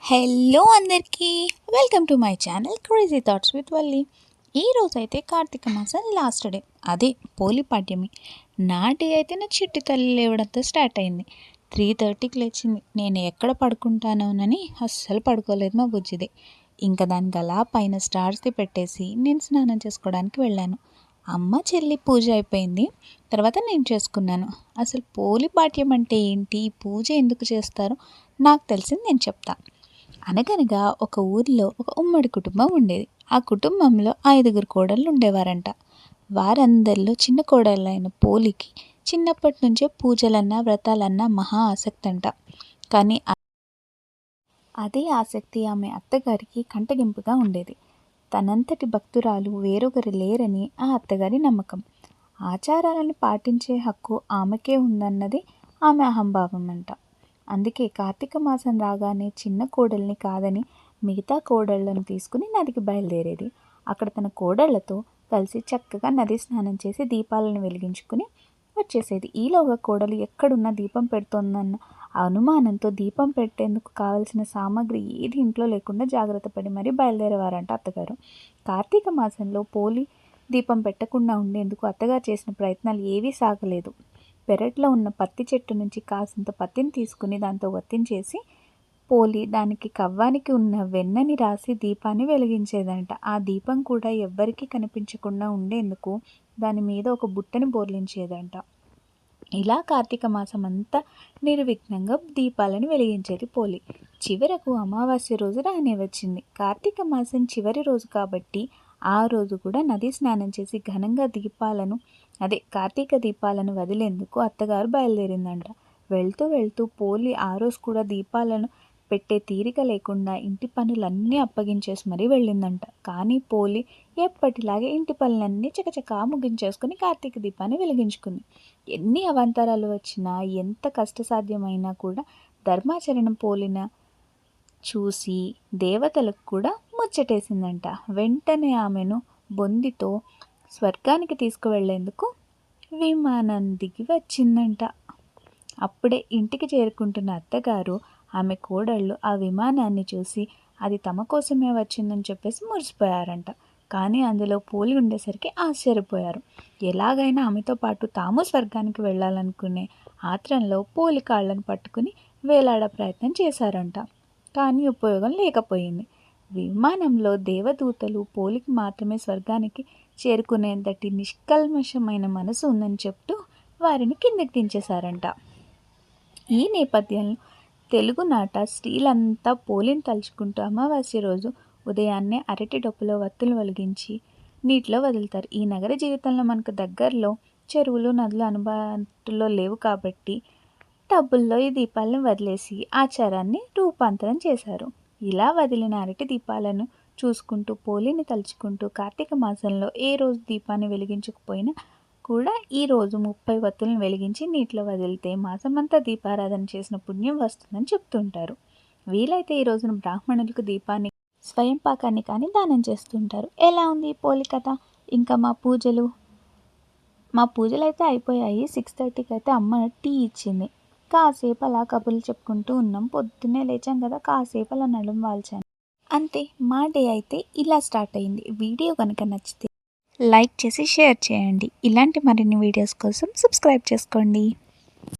Hello అందరికీ welcome to my channel crazy thoughts with Valli. ఈరోజైతే కార్తీక మాసం లాస్ట్ డే, అదే పోలి పాడ్యమి. నాటి అయితే నా చిట్టి తల్లి లేవడంతో స్టార్ట్ అయింది. 3:30కి లేచింది. నేను ఎక్కడ పడుకుంటానోనని అస్సలు పడుకోలేదు మా బుజ్జిది. ఇంకా దానికి అలా పైన స్టార్స్ది పెట్టేసి నేను స్నానం చేసుకోవడానికి వెళ్ళాను. అమ్మ చెల్లి పూజ అయిపోయింది, తర్వాత నేను చేసుకున్నాను. అసలు పోలి పాడ్యం అంటే ఏంటి, పూజ ఎందుకు చేస్తారో నాకు తెలిసింది నేను చెప్తాను. అనగనగా ఒక ఊరిలో ఒక ఉమ్మడి కుటుంబం ఉండేది. ఆ కుటుంబంలో 5 కోడళ్ళు ఉండేవారంట. వారందరిలో చిన్న కోడళ్ళైన పోలికి చిన్నప్పటి నుంచే పూజలన్నా వ్రతాలన్నా మహా ఆసక్తి అంట. కానీ అదే ఆసక్తి ఆమె అత్తగారికి కంటగింపుగా ఉండేది. తనంతటి భక్తురాలు వేరొకరు లేరని ఆ అత్తగారి నమ్మకం. ఆచారాలను పాటించే హక్కు ఆమెకే ఉందన్నది ఆమె అహంభావం అంట. అందుకే కార్తీక మాసం రాగానే చిన్న కోడల్ని కాదని మిగతా కోడళ్లను తీసుకుని నదికి బయలుదేరేది. అక్కడ తన కోడళ్లతో కలిసి చక్కగా నది స్నానం చేసి దీపాలను వెలిగించుకుని వచ్చేసేది. ఈలోగా కోడలు ఎక్కడున్నా దీపం పెడుతోందన్న అనుమానంతో దీపం పెట్టేందుకు కావలసిన సామాగ్రి ఏది ఇంట్లో లేకుండా జాగ్రత్త పడి మరీ బయలుదేరేవారంట అత్తగారు. కార్తీక మాసంలో పోలి దీపం పెట్టకుండా ఉండేందుకు అత్తగారు చేసిన ప్రయత్నాలు ఏవీ సాగలేదు. పెరట్లో ఉన్న పత్తి చెట్టు నుంచి కాసింత పత్తిని తీసుకుని దాంతో వత్తించేసి పోలి దానికి కవ్వానికి ఉన్న వెన్నని రాసి దీపాన్ని వెలిగించేదంట. ఆ దీపం కూడా ఎవ్వరికీ కనిపించకుండా ఉండేందుకు దాని మీద ఒక బుట్టని బోర్లించేదంట. ఇలా కార్తీక మాసం అంతా నిర్విఘ్నంగా దీపాలను వెలిగించేది పోలి. చివరకు అమావాస్య రోజు రానే వచ్చింది. కార్తీక మాసం చివరి రోజు కాబట్టి ఆ రోజు కూడా నది స్నానం చేసి ఘనంగా కార్తీక దీపాలను వదిలేందుకు అత్తగారు బయలుదేరిందంట. వెళ్తూ వెళ్తూ పోలి ఆ రోజు కూడా దీపాలను పెట్టే తీరిక లేకుండా ఇంటి పనులన్నీ అప్పగించేసి మరీ వెళ్ళిందంట. కానీ పోలి ఎప్పటిలాగే ఇంటి పనులన్నీ చకచకా ముగించేసుకుని కార్తీక దీపాన్ని వెలిగించుకుంది. ఎన్ని అవాంతరాలు వచ్చినా, ఎంత కష్టసాధ్యమైనా కూడా ధర్మాచరణం పోలిన చూసి దేవతలకు కూడా ముచ్చటేసిందంట. వెంటనే ఆమెను బొందితో స్వర్గానికి తీసుకువెళ్లేందుకు విమానం దిగి వచ్చిందంట. అప్పుడే ఇంటికి చేరుకుంటున్న అత్తగారు ఆమె కోడళ్ళు ఆ విమానాన్ని చూసి అది తమ కోసమే వచ్చిందని చెప్పేసి మురిసిపోయారంట. కానీ అందులో పోలి ఉండేసరికి ఆశ్చర్యపోయారు. ఎలాగైనా ఆమెతో పాటు తాము స్వర్గానికి వెళ్ళాలనుకునే ఆత్రంలో పోలి కాళ్ళను పట్టుకుని వేలాడ ప్రయత్నం చేశారంట. కానీ ఉపయోగం లేకపోయింది. విమానంలో దేవదూతలు పోలికి మాత్రమే స్వర్గానికి చేరుకునేంతటి నిష్కల్మషమైన మనసు ఉందని చెప్తూ వారిని కిందకి దించేశారంట. ఈ నేపథ్యంలో తెలుగునాట స్త్రీలంతా పోలిని తలుచుకుంటూ అమావాస్య రోజు ఉదయాన్నే అరటి డొప్పులో వత్తులు వెలిగించి నీటిలో వదులుతారు. ఈ నగర జీవితంలో మనకు దగ్గరలో చెరువులు, నదులు అందుబాటులో లేవు కాబట్టి టబ్బుల్లో ఈ దీపాలను వదిలేసి ఆచారాన్ని రూపాంతరం చేశారు. ఇలా వదిలిన అరటి దీపాలను చూసుకుంటూ పోలిని తలుచుకుంటూ కార్తీక మాసంలో ఏ రోజు దీపాన్ని వెలిగించకపోయినా కూడా ఈ రోజు 30 వత్తులను వెలిగించి నీటిలో వదిలితే మాసమంతా దీపారాధన చేసిన పుణ్యం వస్తుందని చెప్తుంటారు. వీలైతే ఈ రోజున బ్రాహ్మణులకు దీపాన్ని, స్వయం పాకాన్ని కానీ దానం చేస్తుంటారు. ఎలా ఉంది పోలి కథ? ఇంకా మా పూజలు అయితే అయిపోయాయి. 6:30కి అయితే అమ్మ టీ ఇచ్చింది. కాసేపు అలా కబుర్లు చెప్పుకుంటూ ఉన్నాం. పొద్దున్నే లేచాం కదా, కాసేపు అలా నడుము వాల్చాను. అంతే, మా డే అయితే ఇలా స్టార్ట్ అయింది. వీడియో కనుక నచ్చితే లైక్ చేసి షేర్ చేయండి. ఇలాంటి మరిన్ని వీడియోస్ కోసం సబ్స్క్రైబ్ చేసుకోండి.